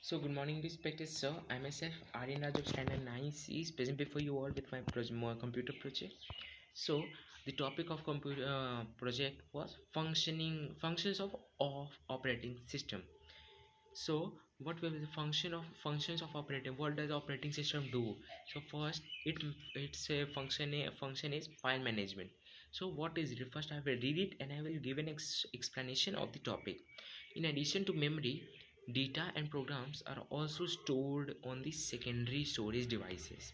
So good morning respected sir, I myself Aryan Raj of standard 9C is present before you all with my computer project. So the topic of computer project was functions of operating system. So what will be the functions of operating, what does operating system do? So first it's a function is file management. So what is it? First I will read it and I will give an explanation of the topic. In addition to memory, data and programs are also stored on the secondary storage devices.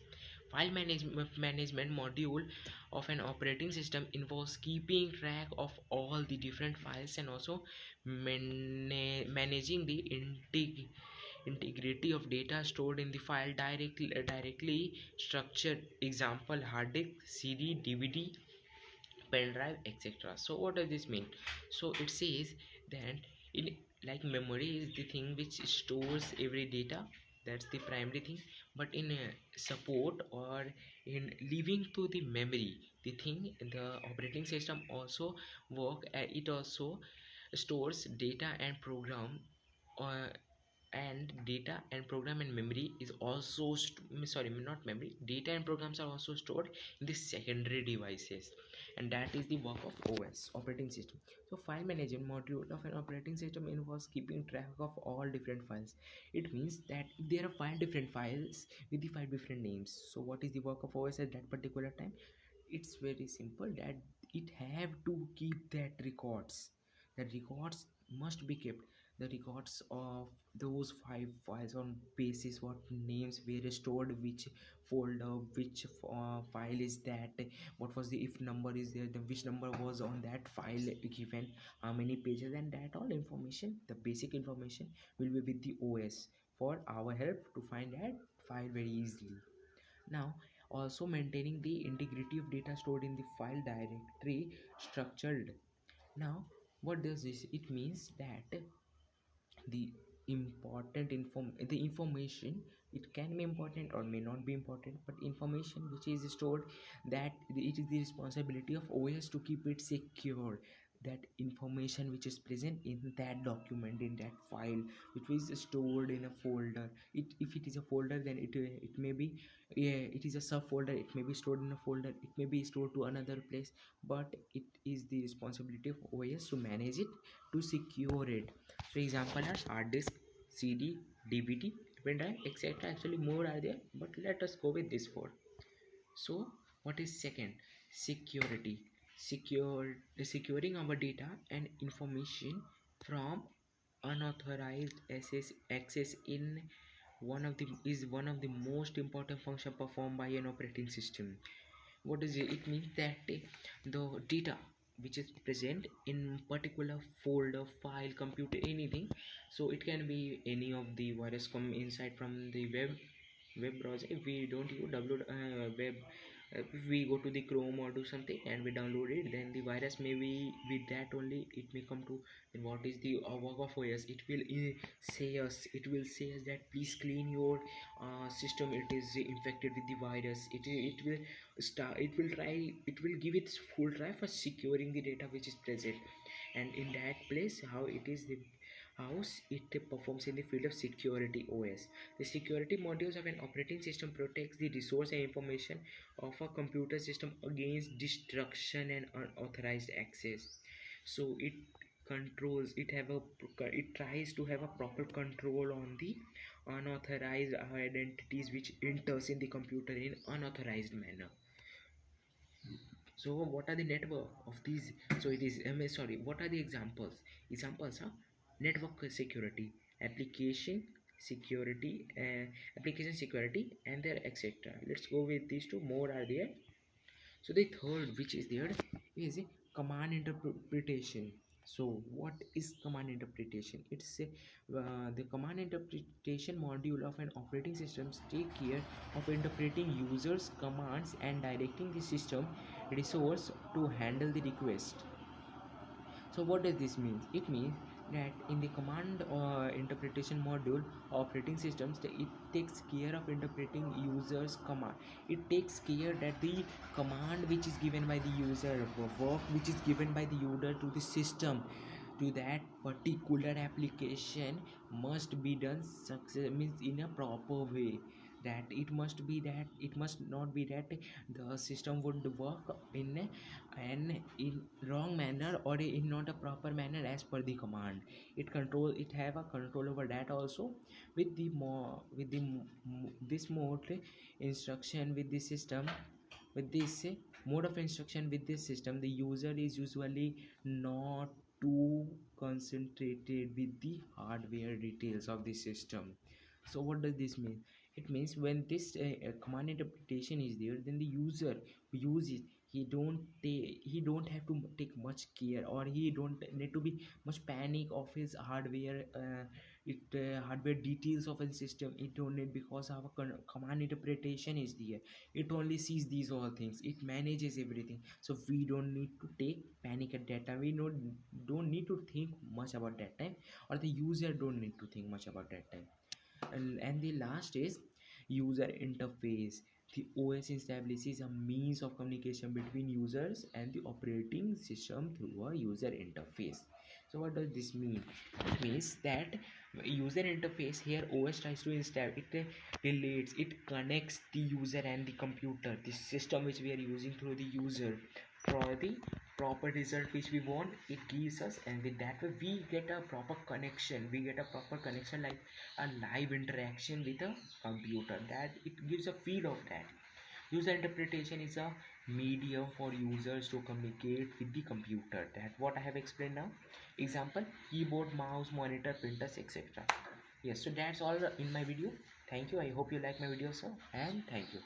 File management module of an operating system involves keeping track of all the different files and also managing the integrity of data stored in the file directly structured. Example: hard disk, CD, DVD, pen drive, etc. So what does this mean? So it says that in like memory is the thing which stores every data, that's the primary thing. But in support or in leaving to the memory, the thing the operating system also work, it also stores data and program, uh, and data and program and memory is also sorry, not memory, data and programs are also stored in the secondary devices, and that is the work of OS, operating system. So file management module of an operating system involves keeping track of all different files. It means that if there are 5 different files with the 5 different names, so what is the work of OS at that particular time? It's very simple that it have to keep that records. The records must be kept, the records of those 5 files on basis what names were stored, which folder, which file is that, what was the if number is there, then which number was on that file given, how many pages, and that all information, the basic information will be with the OS for our help to find that file very easily. Now, also maintaining the integrity of data stored in the file directory structured. Now, what does this? It means that the the information, it can be important or may not be important, but information which is stored, that it is the responsibility of OS to keep it secure. That information which is present in that document, in that file, which is stored in a folder, if it is a folder, then it may be, yeah, it is a subfolder, it may be stored in a folder, it may be stored to another place, but it is the responsibility of OS to manage it, to secure it. So example are hard disk, CD, DVD, pen drive, etc. Actually more are there, but let us go with this four. So what is second? Security. Securing our data and information from unauthorized access in one of the most important function performed by an operating system. What does it means? That the data which is present in particular folder, file, computer, anything, so it can be any of the virus come inside from the web browser. If we don't use download web, if we go to the Chrome or do something and we download it, then the virus may be with that only, it may come to. Then what is the work of OS? It will say us that please clean your system, it is infected with the virus. It will start, it will give its full try for securing the data which is present. And in that place, how it is the how it performs in the field of security. OS, the security modules of an operating system, protects the resource and information of a computer system against destruction and unauthorized access. So it tries to have a proper control on the unauthorized identities which enters in the computer in unauthorized manner. So what are the network of these? So it is sorry, what are the examples are network security, application security, application security, and their etc. Let's go with these two, more are there. So the third which is there is command interpretation. So what is command interpretation? It's the command interpretation module of an operating system take care of interpreting users commands and directing the system resource to handle the request. So what does this mean? It means that in the command interpretation module operating systems, it takes care of interpreting users command. It takes care that the command which is given by the user, work which is given by the user to the system, to that particular application must be done success means in a proper way, that it must not be that the system would work in in wrong manner or in not a proper manner as per the command. It have a control over that also. With the more with the this mode instruction with the system, with this mode of instruction with this system, the user is usually not too concentrated with the hardware details of the system. So what does this mean? It means when this command interpretation is there, then the user who use it, he don't have to take much care, or he don't need to be much panic of his hardware hardware details of a system. It don't need, because our command interpretation is there. It only sees these all things, it manages everything, so we don't need to take panic at that time. We don't need to think much about that time, or the user don't need to think much about that time. And the last is user interface. The OS establishes a means of communication between users and the operating system through a user interface. So what does this mean? It means that user interface here, OS tries to install it, relates, it connects the user and the computer, the system which we are using through the user, for the proper result which we want. It gives us, and with that way we get a proper connection, like a live interaction with a computer, that it gives a feel of that. User interpretation is a medium for users to communicate with the computer, that what I have explained now. Example: keyboard, mouse, monitor, printers, etc. Yes, so that's all in my video. Thank you. I hope you like my video, sir, and thank you.